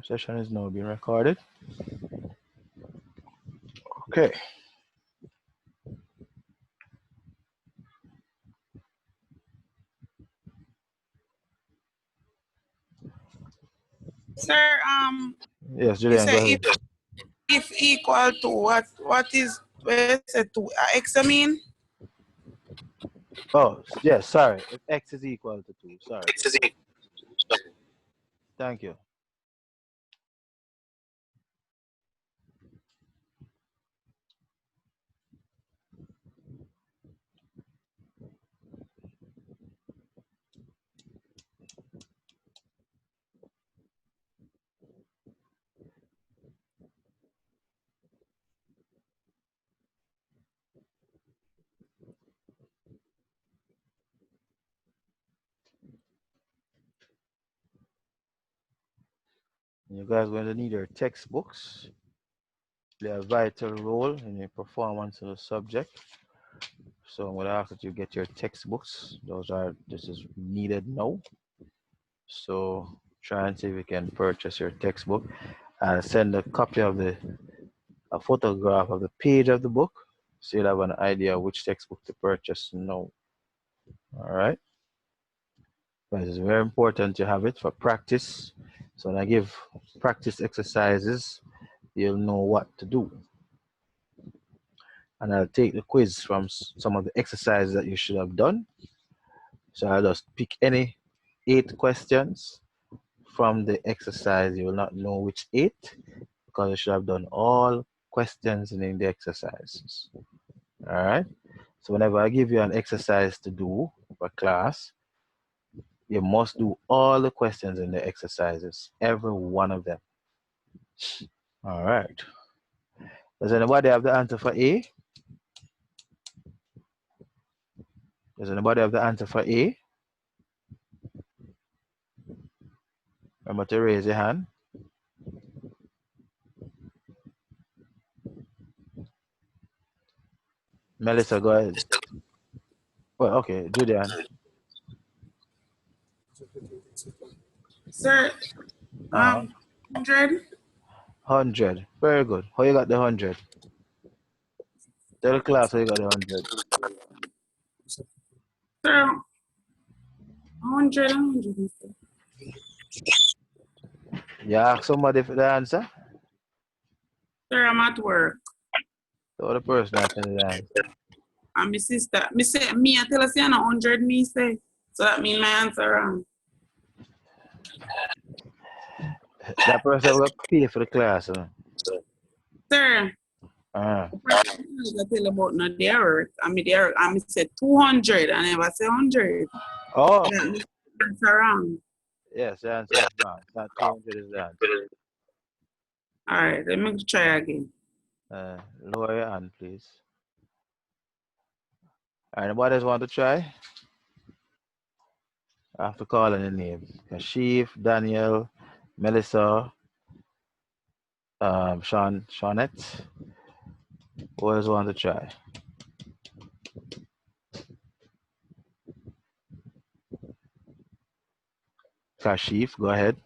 Session is now being recorded. Okay. Sir, Yes, you Julian, go say ahead. if equal to what is where is it to x I mean? Oh, yes, sorry. If x is equal to 2, sorry. Thank you. You guys are going to need your textbooks. Play a vital role in your performance of the subject. So I'm going to ask that you get your textbooks. This is needed now. So try and see if you can purchase your textbook and send a copy of a photograph of the page of the book, so you'll have an idea which textbook to purchase now. All right. But it's very important to have it for practice. So when I give practice exercises, you'll know what to do. And I'll take the quiz from some of the exercises that you should have done. So I'll just pick any 8 questions from the exercise. You will not know which 8 because you should have done all questions in the exercises. All right. So whenever I give you an exercise to do for class, you must do all the questions in the exercises, every one of them. All right. Does anybody have the answer for A? Does anybody have the answer for A? Remember to raise your hand. Melissa, go ahead. Well, okay, Julian. Sir, 100. 100. Very good. How you got the 100? Tell the class how you got the 100. Sir, 100. You ask somebody for the answer? Sir, I'm at work. So the person that tell the answer. And my sister, I tell us 100, me say. So that means my answer wrong. That person will pay for the class, huh? Sir, I tell about no the error. I said 200. I never say 100. Oh. That's wrong. Yes, the answer is wrong. It's not 200 is the answer. All right, let me try again. Lower your hand, please. All right, anybody else want to try? I have to call in the names. Kashif, Daniel, Melissa, Shawnette. Who else want to try? Kashif, go ahead.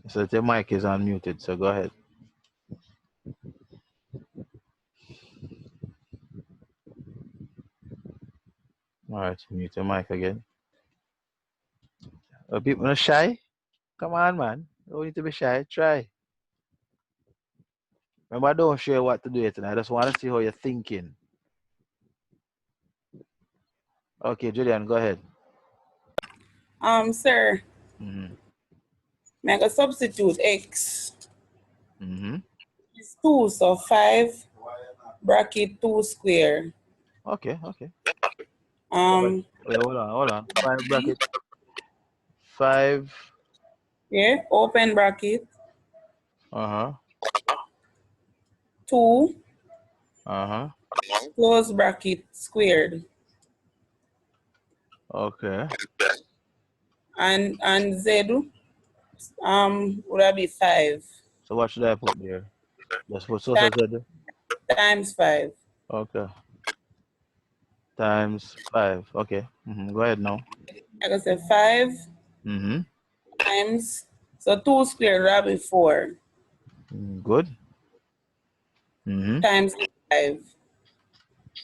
So your mic is unmuted, so go ahead. All right, mute your mic again. Are people not shy? Come on, man. Don't need to be shy. Try. Remember, I don't share what to do yet, and I just want to see how you're thinking. Okay, Julian, go ahead. Sir. Make a substitute x. It's 2, so 5 bracket 2 square. Okay. Wait, hold on. 5 bracket. 5. Yeah, open bracket. 2. Close bracket squared. Okay. And z would that be 5? So what should I put there? Just put source of z? Times 5. Okay. Times 5. Okay. Go ahead now. I can say 5 Mm-hmm. times, so 2 squared will be 4 Good. Mm-hmm. times 5.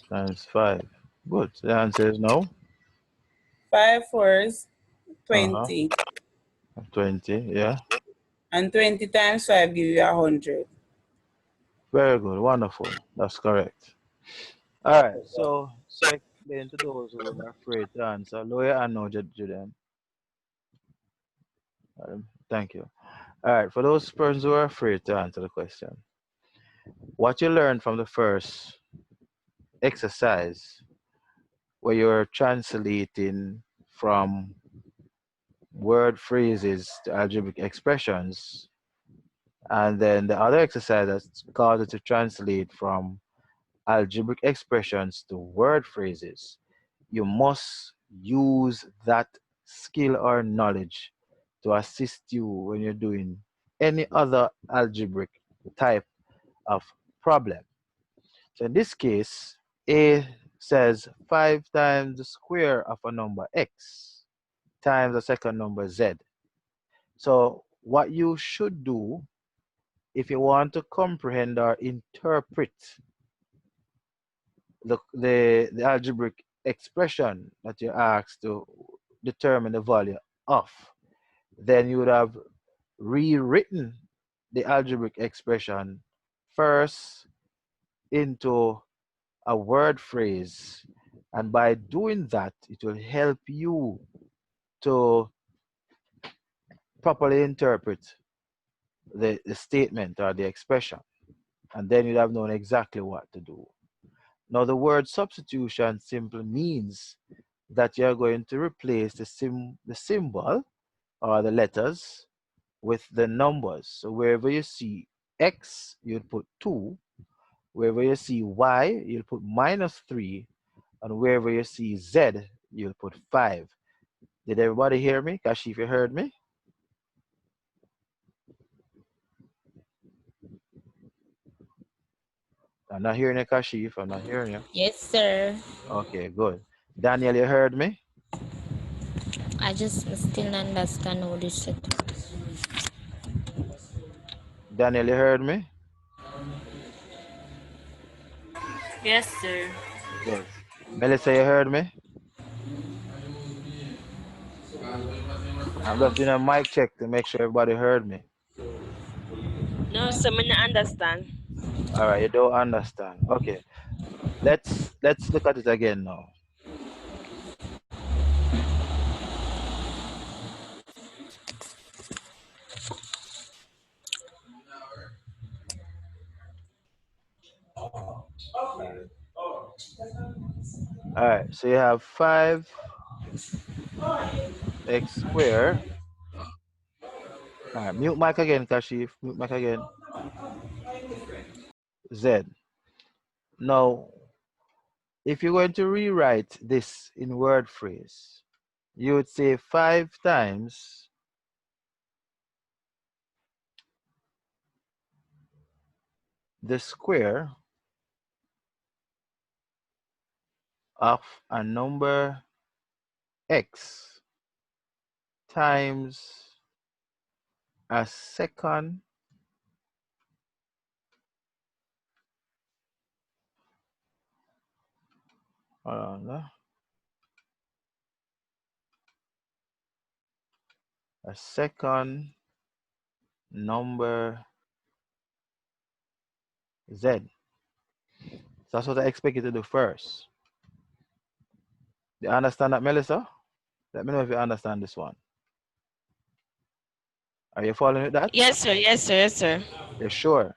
Times 5. Good. So the answer is no. 5 fours, Uh-huh. 20. 20. Yeah. And 20 times 5 give you 100. Very good. Wonderful. That's correct. All right. So explain to those who are afraid to answer. Lawyer and no Judean. Thank you. All right. For those persons who are afraid to answer the question, what you learned from the first exercise where you're translating from word phrases to algebraic expressions, and then the other exercise that's called it to translate from algebraic expressions to word phrases. You must use that skill or knowledge to assist you when you're doing any other algebraic type of problem. So in this case, A says 5 times the square of a number x times a second number z. So what you should do if you want to comprehend or interpret the algebraic expression that you're asked to determine the value of, then you would have rewritten the algebraic expression first into a word phrase. And by doing that, it will help you to properly interpret the statement or the expression. And then you'd have known exactly what to do. Now, the word substitution simply means that you're going to replace the symbol or the letters with the numbers. So wherever you see x, you'll put 2. Wherever you see y, you'll put -3. And wherever you see z, you'll put 5. Did everybody hear me? Kashif, you heard me? I'm not hearing you, Kashif. I'm not hearing you. Yes, sir. Okay, good. Daniel, you heard me? I just still not understand how this shit. Daniel, you heard me? Yes, sir. Good. Melissa, you heard me? I'm just doing a mic check to make sure everybody heard me. No, sir, me not understand. All right, you don't understand. Okay, let's look at it again now. All right, so you have 5x squared. All right, mute mic again, Kashif. Mute mic again. Z. Now, if you're going to rewrite this in word phrase, you would say 5 times the square of a number x times a second a second number z. So that's what I expect you to do first. You understand that, Melissa? Let me know if you understand this one. Are you following with that? Yes, sir. Yes, sir. Yes, sir. You're sure?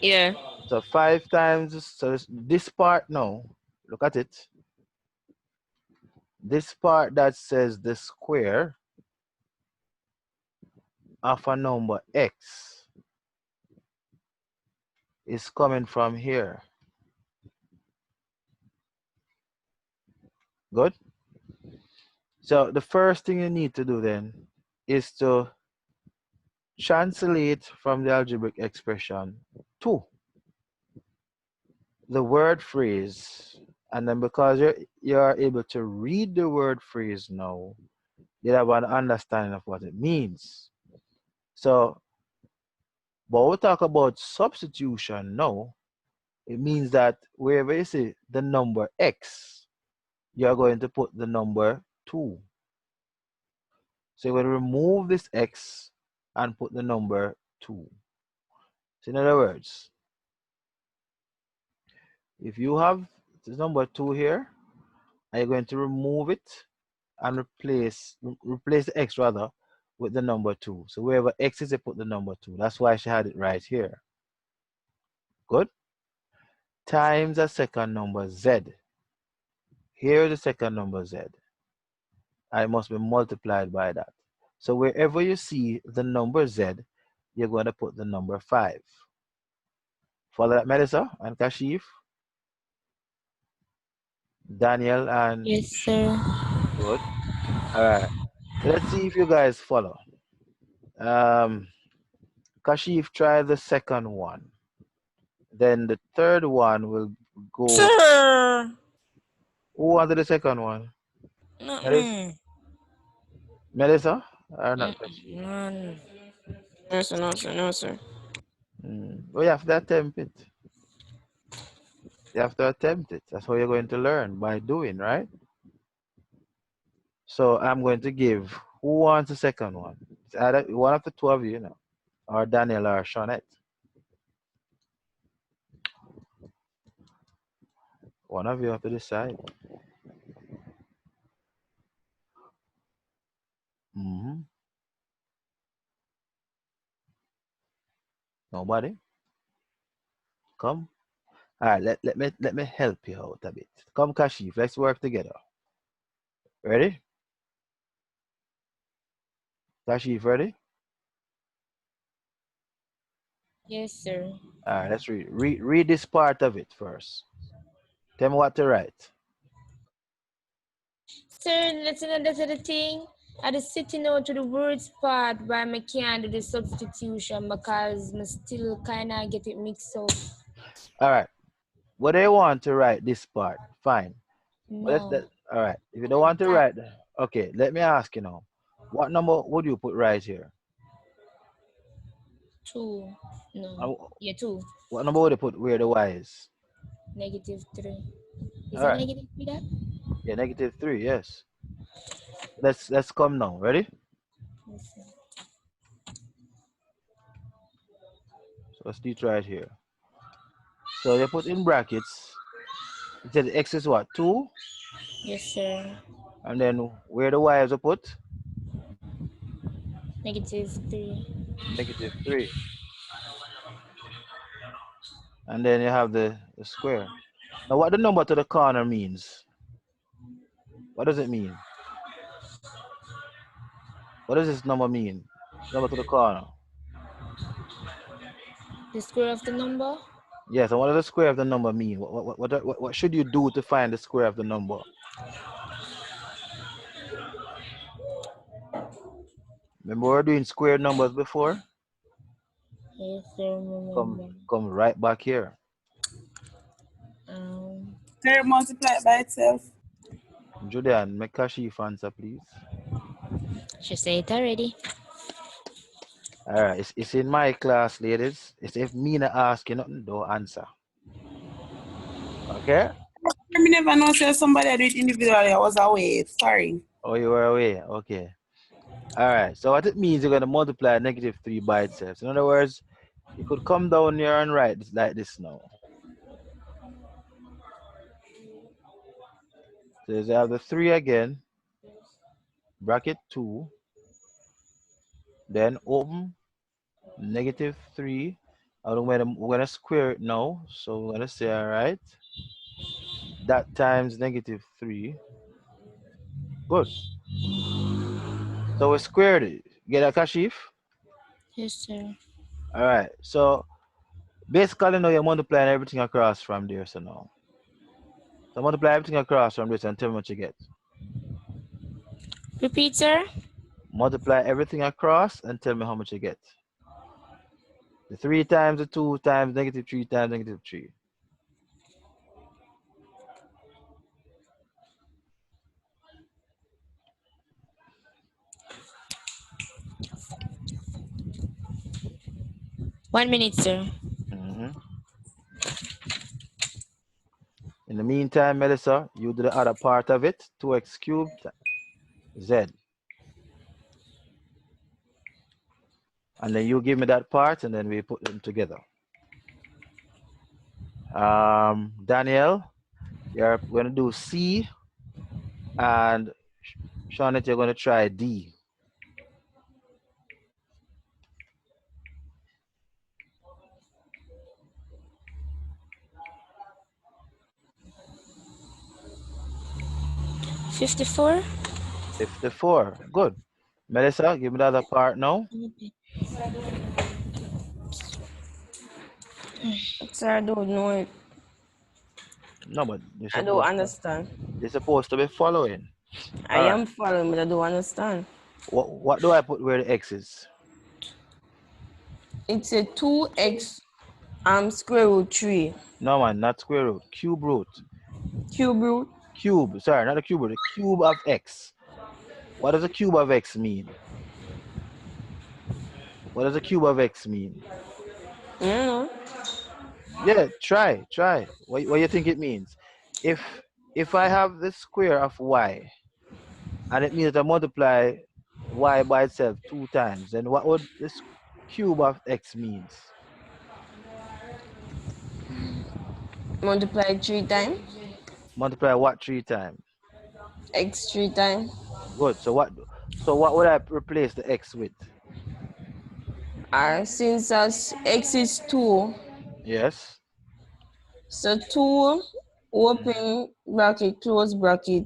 Yeah. So 5 times, so this part now, look at it. This part that says the square of a number x is coming from here. Good? So the first thing you need to do then is to translate from the algebraic expression 2. the word phrase, and then because you're able to read the word phrase now, you have an understanding of what it means. So, but we talk about substitution now. It means that wherever you see the number x, you're going to put the number 2. So you're going to remove this x and put the number 2. So in other words, if you have the number 2 here, and you're going to remove it and replace the x rather with the number 2. So wherever x is, you put the number 2. That's why she had it right here. Good. Times a second number z. Here is the second number z. And it must be multiplied by that. So wherever you see the number z, you're going to put the number 5. Follow that, Melissa and Kashif, Daniel and Yes, sir. good. All right. So let's see if you guys follow. Kashif, try the second one. Then the third one will go. Sir. Who wanted the second one? Not Melissa? me. Melissa? Or not Kashif? None. No, sir, no, sir, no, sir. Well, you have to attempt it. You have to attempt it. That's how you're going to learn, by doing, right? So I'm going to give. Who wants the second one? It's either one of the two of you, or Daniel or Shawnette. One of you have to decide. Nobody? Come. All right, let me help you out a bit. Come, Kashif, let's work together. Ready? Kashif, ready? Yes, sir. All right, let's read. Read this part of it first. Tell me what to write. Sir, let's another the thing. I just sitting out to the words part why I can't do the substitution because I still kind of get it mixed up. All right. What do you want to write this part? Fine. Well, No. all right. If you don't want to That write, okay, let me ask you now. What number would you put right here? 2. No. And Yeah, 2. what number would you put where the y is? -3. Is All that right. -3 that? Yeah, -3, yes. Let's come now. Ready? Yes, sir. So let's do it right here. So you put in brackets. It says x is what? 2? Yes, sir. And then where the y is you put? -3. -3. And then you have the square. Now what the number to the corner means? What does it mean? What does this number mean? Number to the corner. The square of the number? Yes, and what does the square of the number mean? What should you do to find the square of the number? Remember we were doing square numbers before? Yes, sir. Remember. Come right back here. Sir, multiply it by itself. Julian, make Kashif answer, please. She said it already. All right, it's in my class, ladies. It's if me not ask you nothing, don't answer. Okay? I never know say somebody do it individually. I was away. Sorry. Oh, you were away. Okay. All right. So what it means, you're going to multiply -3 by itself. So in other words, you could come down here and write this like this now. So you have the 3 again, bracket 2, then open -3. We're gonna square it now. So we're gonna say, all right, that times -3. Good. So we squared it. Get that, Kashif? Yes, sir. All right. So basically now you're multiplying everything across from there. So now. So multiply everything across from this and tell me what you get. Repeat, sir. Multiply everything across and tell me how much you get. The 3 times the 2 times -3 times -3. 1 minute, sir. Mhm. In the meantime, Melissa, you do the other part of it. 2x cubed z. And then you give me that part, and then we put them together. Danielle, you're going to do C, and Shawnette, you're going to try D. $54. 54. Good. Melissa, give me the other part now. Sir, I don't know it. No, but I don't understand. you're supposed to be following. I All right. am following, but I don't understand. What do I put where the X is? It's a 2x square root 3. No, man, not square root. Cube root. Cube root. Cube. Sorry, not a cube root. The cube of X. What does a cube of X mean? What does a cube of X mean? You Yeah, try. What do you think it means? If I have the square of y, and it means that I multiply y by itself 2 times, then what would this cube of X means? multiply 3 times. Multiply what 3 times? X 3 times. Good. So what would I replace the X with? Since x is 2, Yes. so 2 open bracket close bracket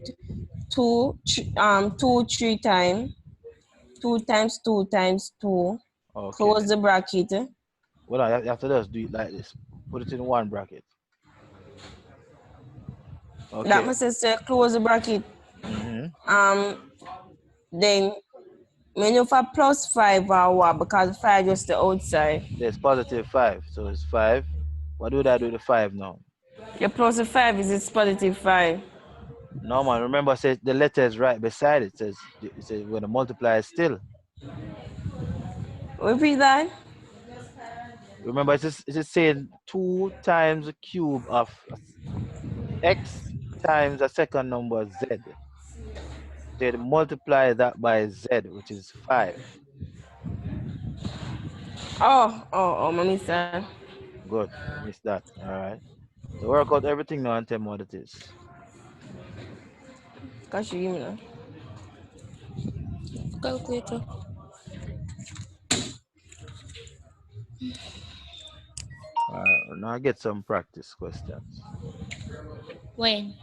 2 3 times 2 times 2 times 2 Okay. close the bracket. Well, you have to just do it like this. Put it in one bracket. Okay. That must say close the bracket. Then menu for plus 5 or what, because 5 is the outside. There's positive 5, so it's 5. What would I do with the 5 now? Your plus the 5 is it's positive 5. No, man. Remember, I said the letter is right beside it. It says we're gonna multiply still. Repeat that. Remember, it's saying 2 times the cube of x times a second number z. They multiply that by z, which is 5. Oh, mommy said. Good. You missed that. All right. So work out everything now and tell me what it is. Cause you give me that. Calculator. All right. Now I get some practice questions. When?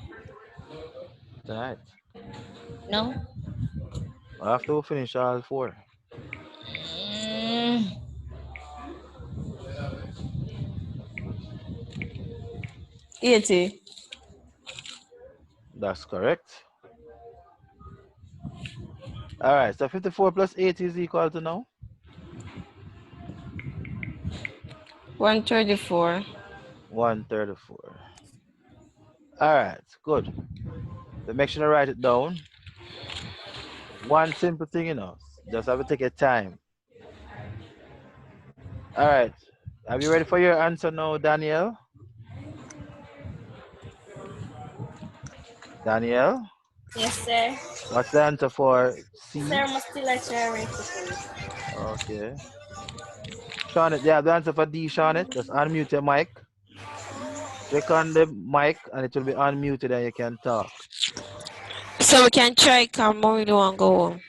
Tonight. No? After we finish all 4. Mm, 80. That's correct. All right. So 54 plus 80 is equal to now? 134. 134. All right. Good. So make sure to write it down. One simple thing, just have to take your time. All right. Are you ready for your answer now, Danielle? Danielle? yes, sir. What's the answer for C? Sir, must still a try. Okay. Shawnette, yeah, the answer for D, Shawnette. Just unmute your mic. Click on the mic and it will be unmuted and you can talk. So we can try come more we don't go home.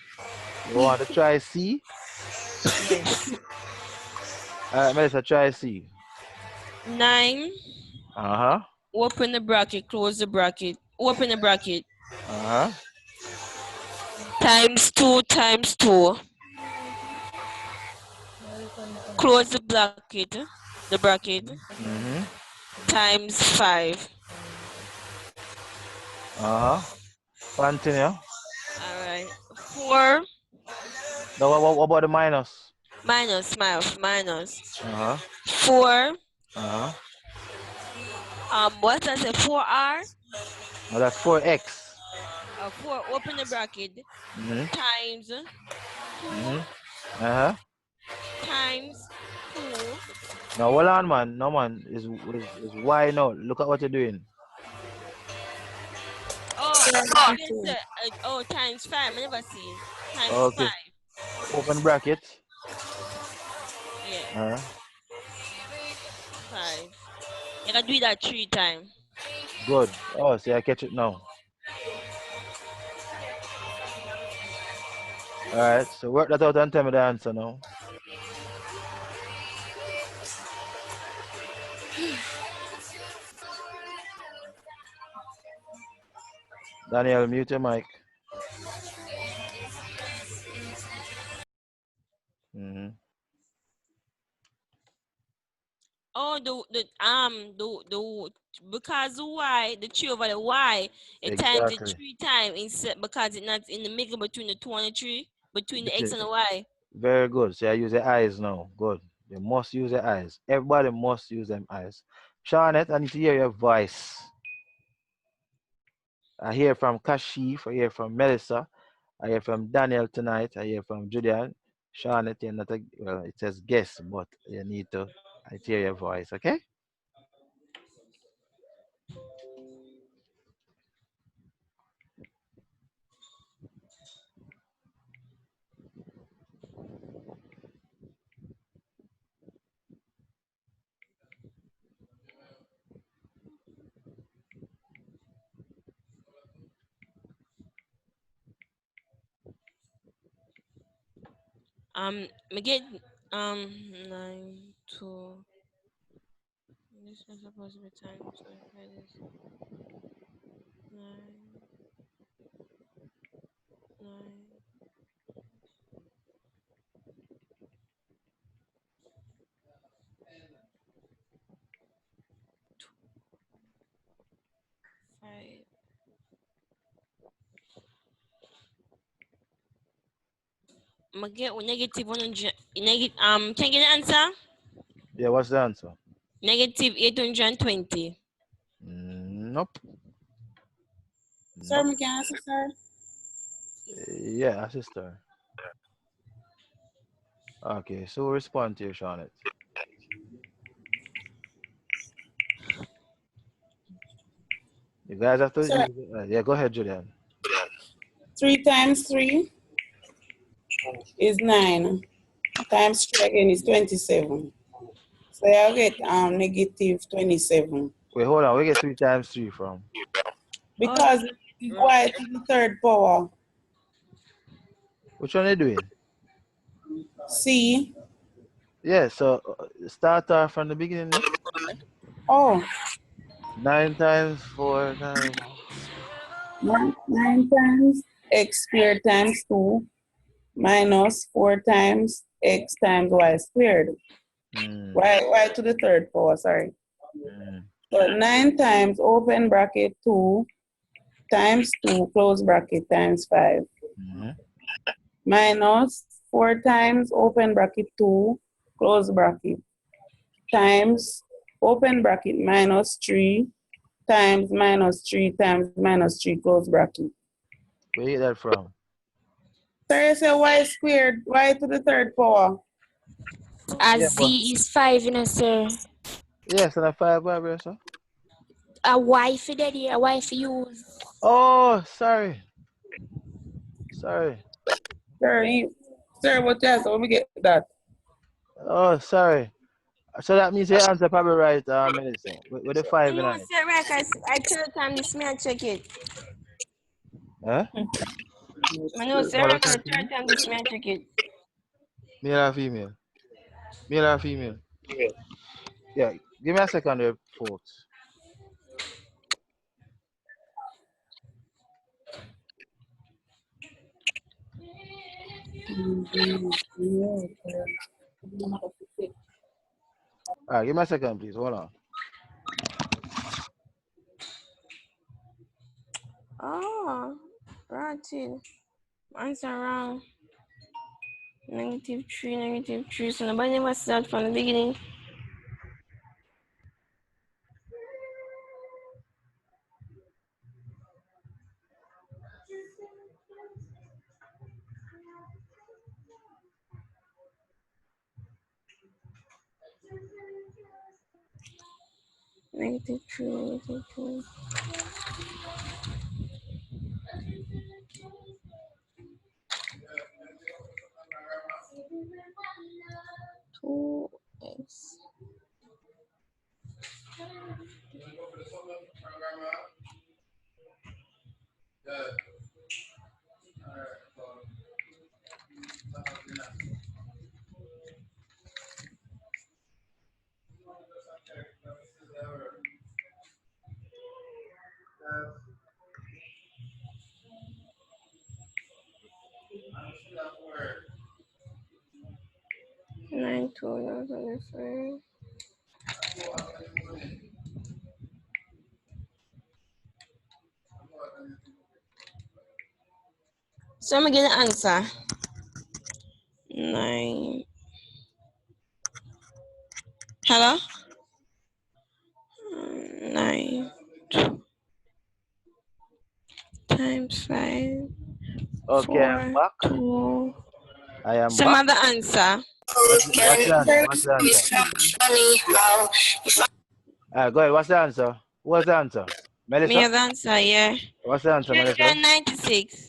You want to try C? Yes. All right, Melissa, try C. 9. Uh-huh. Open the bracket, close the bracket. Open the bracket. Uh-huh. Times 2 times 2. Close the bracket. The bracket. Times 5. Uh-huh. Continue. All right. 4. Now, what about the minus? Minus. Uh-huh. 4. Uh-huh. What does it? 4R? Well, that's 4x. 4. Open the bracket. Times 2. Uh-huh. Times 2. No, hold on, man. No, man. Is why now? Look at what you're doing. Oh, Sir, I answer. guess oh times 5. I never see times Okay. 5. Open bracket. Yeah, 5. You can do that 3 times. Good. Oh, see, I catch it now. All right. So work that out and tell me the answer now. Daniel, mute your mic. Mm-hmm. Oh, the because the y, the 3 over the y, it times it Exactly. 3 times instead because it's not in the middle between the 2 and the 3, between the This x is and the y. very good. So I use the eyes now. Good. You must use the eyes. Everybody must use them eyes. Charlotte, I need to hear your voice. I hear from Kashif. I hear from Melissa. I hear from Daniel tonight. I hear from Julian. Charlotte, you're not a, well, it says guess, but you need to, I hear your voice, okay? Me get 9 to this is supposed to be time to this 9 9 5. Me get negative 100 negative can you get the answer? Yeah, what's the answer? Negative 820. Nope. Sir, Nope. me can answer, sir. Yeah, sister. Okay, so respond to you, Charlotte. You guys have to Sir, use yeah, go ahead, Julian. 3 times 3 is 9. Times 3 again is 27. So I'll get negative 27. Wait, hold on. We get 3 times 3 from. Oh, Because it is y to the third power. Which one are you doing? C. Yeah, so start off from the beginning. Yeah? Oh, 9 times 4 times. 9 times x squared times 2 minus 4 times x times y squared. Mm, Y to the third power, sorry. mm, So 9 times open bracket 2 times 2 close bracket times 5 mm-hmm. minus 4 times open bracket 2 close bracket times open bracket minus 3 times minus 3 times minus 3 close bracket. Where you get that from? So you say y squared, y to the third power. A Yeah, but Z is 5, you know, sir. yes, and a 5 Bible, sir. A Y for daddy, a Y for use. Oh, sorry. Sorry. Sir, what you ask? Let me get that. Oh, sorry. So that means your answer probably right, Melissa. With the 5 you in know, it. say right, I tell the time this man check it. Huh? I know, say Call right, us the and third time this man check it. Male or female? Male or female? Yeah, give me a second there, folks. All right, give me a second, please. Hold on. Oh, right. Answer wrong. Negative 3, negative 3. So nobody never start from the beginning. 93, 92. Two X. Nine two 25. So I'm gonna get the answer. 9. Hello? 9 times 5. Okay, I'm 4, back. 2. I am Some back. other answer. What's the answer? What's the answer? Go ahead. What's the answer? What's the answer? Me Melissa? have the answer, yeah. What's the answer, Melissa? 396.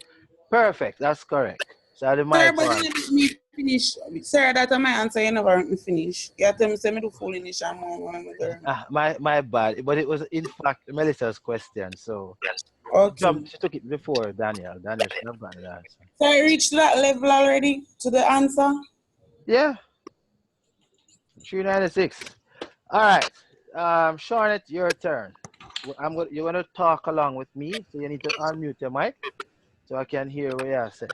Perfect. That's correct. So the Sir, my but part. you let me finish. Sir, that's my answer. You never let me finish. You tell me, say me do foolish and more. My bad. But it was in fact Melissa's question. So Okay. she took it before Daniel. Daniel should have gotten the answer. So I reached that level already to the answer? Yeah. 396. All right. Charlotte, your turn. You're gonna talk along with me, so you need to unmute your mic so I can hear what you say.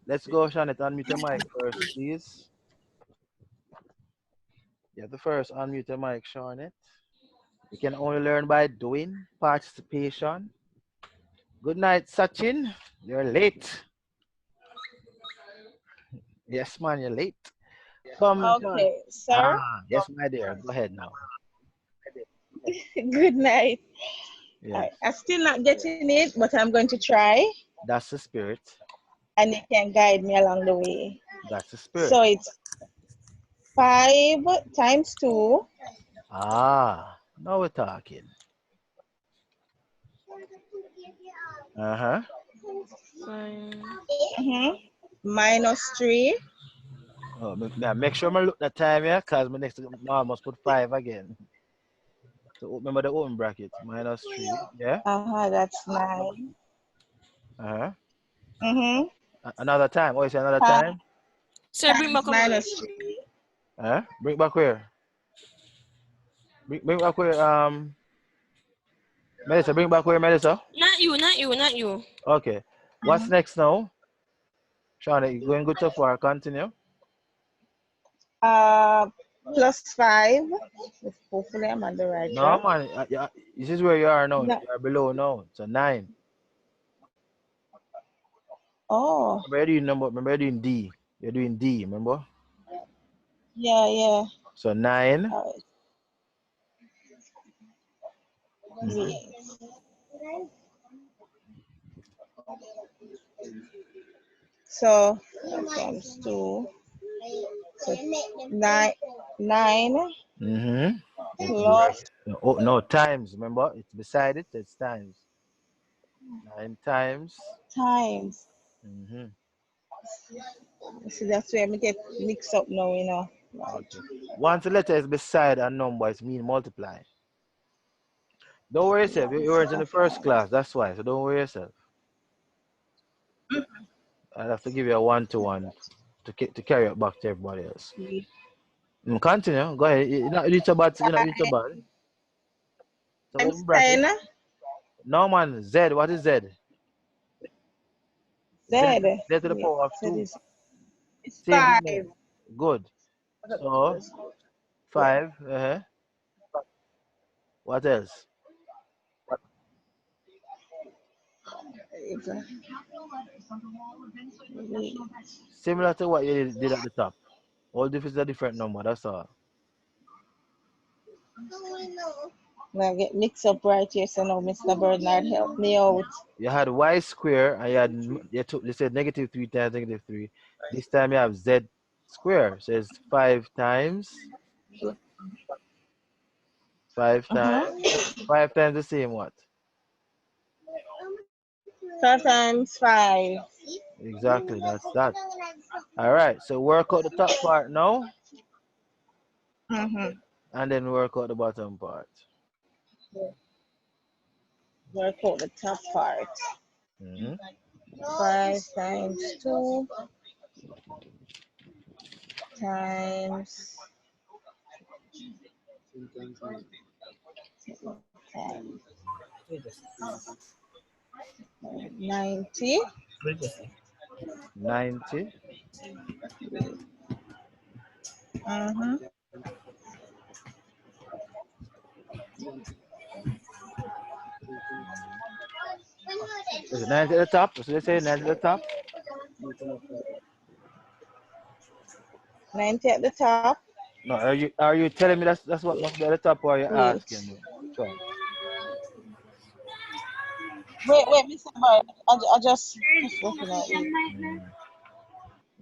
Let's go, Charlotte. Unmute your mic first, please. You have to first unmute your mic, Charlotte. You can only learn by doing participation. Good night, Sachin. You're late. Yes, man, you're late. Come, Charlotte. Okay, sir. Yes, my dear. Go ahead now. Good night. Yes, I'm still not getting it, but I'm going to try, that's the spirit. and you can guide me along the way. That's the spirit. So it's 5 times 2. Now we're talking. Uh-huh. Minus 3. Oh, make sure I look that time, yeah, because my next I almost put 5 again. So remember the open bracket. Minus 3, yeah? That's 9. Uh-huh. Mm-hmm. Another time. Oh, you say another 5 time? So bring back a word. minus 3. Huh? Bring back where? Bring back where, Melissa, bring back where, Melissa? Not you, not you, not you. Okay. What's next now? Shauna, you going good so far? Continue. Plus 5. Hopefully I'm on the right No, track. man. This is where you are now. No. You are below now. So 9. Oh, Remember you're doing D. You're doing D, remember? yeah. So 9. All right. Yes. So times 2. So 9. 9 plus Oh, no, times. Remember? It's beside it. It's times. 9 times. times. Mm-hmm. See, that's where I get mixed up now, you know. Okay. Once the letter is beside a number, it means multiply. Don't worry yourself. You weren't in the first class. That's why. So don't worry yourself. I'll have to give you a one-to-one to carry it back to everybody else. Continue. Go ahead. You're not reach about. You're not reach about. So Times open bracket. 10. No man. Z. What is Z? Z. Z to the power of So 2. it's Same 5. thing. Good. So 5. What else? Similar to what you did at the top. All difference is a different number. That's all. I get mixed up right here, so now Mr. Bernard help me out. You had y square and you said negative 3 times negative 3. This time you have z square. So it's 5 times 5 times. Uh-huh. 5 times the same what? 5 times 5. Exactly, that's that. All right, so work out the top part now, Mm-hmm. and then work out the bottom part. Work out the top part. Mm-hmm. 5 times 2 times 10. 90. 90. Mm-hmm. Is it 90 at the top? So they say 90 at the top. 90 at the top. No, are you telling me that's what must be at the top, or are you Wait. asking me? Which one? Wait, Mr. Bird. I just looking at you. Mm.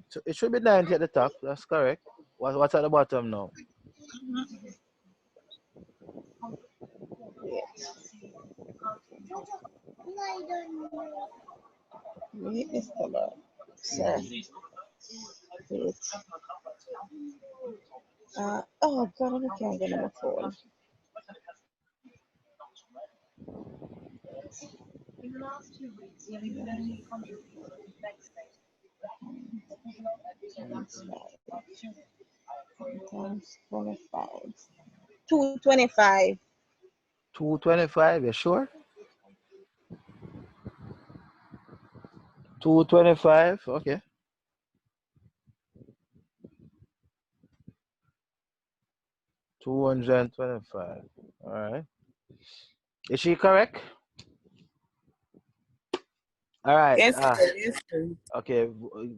So it should be 90 at the top. That's correct. What's at the bottom now? Wait. Wait, Mr. Bird. Sir. Mm. Wait. Oh, God, I can't get on my phone. Times 25. 225. 225. You sure? 225. Okay. 225. All right. Is she correct? All right. Yes, sir. Yes, sir. Okay.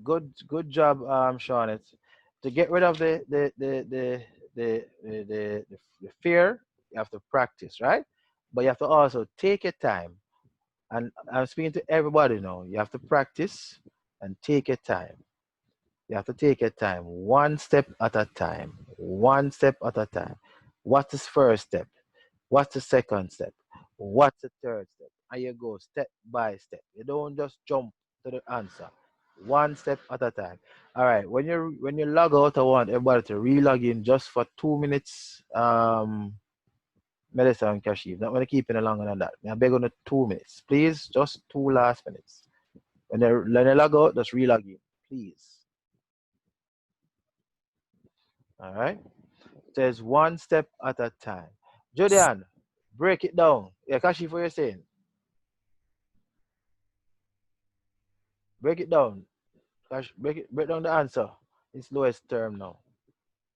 Good job, Sean. It's to get rid of the fear. You have to practice, right? But you have to also take your time. And I'm speaking to everybody now. You have to practice and take your time. You have to take your time, one step at a time. One step at a time. What's the first step? What's the second step? What's the third step? And you go step by step. You don't just jump to the answer. One step at a time. All right. When you log out, I want everybody to re-log in just for 2 minutes. Melissa and Kashif. Not going to keep it longer than that. I beg on the 2 minutes. Please, just two last minutes. When you log out, just re-log in. Please. All right. Says one step at a time. Julian, break it down. Yeah, Kashif, what you're saying? Break it down. Break down the answer. It's lowest term now.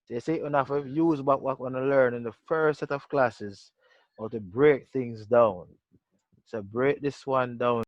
They say you have to use what we're going to learn in the first set of classes, how to break things down. So break this one down